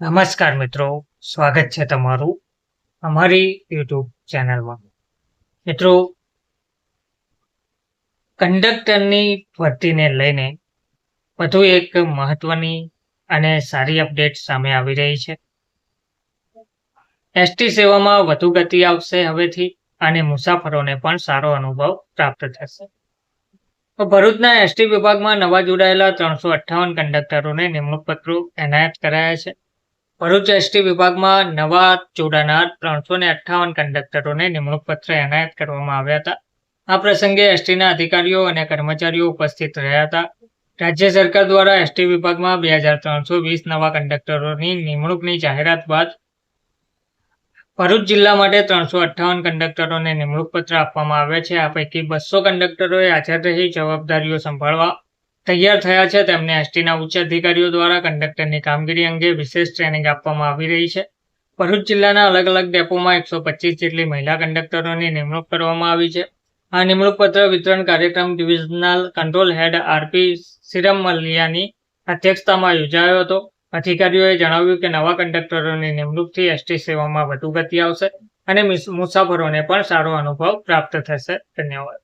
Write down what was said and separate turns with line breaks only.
નમસ્કાર મિત્રો, સ્વાગત છે તમારું અમારી યુટ્યુબ ચેનલમાં. મિત્રો, કંડક્ટરની ભરતીને લઈને વધુ એક મહત્વની અને સારી અપડેટ સામે આવી રહી છે. એસટી સેવામાં વધુ ગતિ આવશે હવેથી અને મુસાફરોને પણ સારો અનુભવ પ્રાપ્ત થશે. ભરૂચના એસટી વિભાગમાં નવા જોડાયેલા 358 કંડક્ટરોને નિમણૂક પત્રો એનાયત કરાયા છે. ભરૂચ એસટી વિભાગમાં નવા જોડાનાર 358 કંડક્ટરોને નિમણૂક પત્ર એનાયત કરવામાં આવ્યા હતા. આ પ્રસંગે એસટીના અધિકારીઓ અને કર્મચારીઓ ઉપસ્થિત રહ્યા હતા. રાજ્ય સરકાર દ્વારા એસટી વિભાગમાં 2320 નવા કંડક્ટરોની નિમણૂકની જાહેરાત બાદ ભરૂચ જિલ્લા માટે 358 કંડક્ટરોને નિમણૂક પત્ર આપવામાં આવ્યા છે. આ પૈકી 200 કંડક્ટરોએ હાજર રહી જવાબદારીઓ સંભાળવા તૈયાર થયા છે. તેમને એસટીના ઉચ્ચ અધિકારીઓ દ્વારા કંડક્ટરની કામગીરી અંગે વિશેષ ટ્રેનિંગ આપવામાં આવી રહી છે. ભરૂચ જિલ્લાના અલગ અલગ ડેપોમાં 125 જેટલી મહિલા કંડક્ટરોની નિમણૂક કરવામાં આવી છે. આ નિમણૂક પત્ર વિતરણ કાર્યક્રમ ડિવિઝનલ કંટ્રોલ હેડ આરપી સિરમલિયાની અધ્યક્ષતામાં યોજાયો હતો. અધિકારીઓએ જણાવ્યું કે નવા કંડક્ટરોની નિમણૂકથી એસટી સેવામાં વધુ ગતિ આવશે અને મુસાફરોને પણ સારો અનુભવ પ્રાપ્ત થશે. ધન્યવાદ.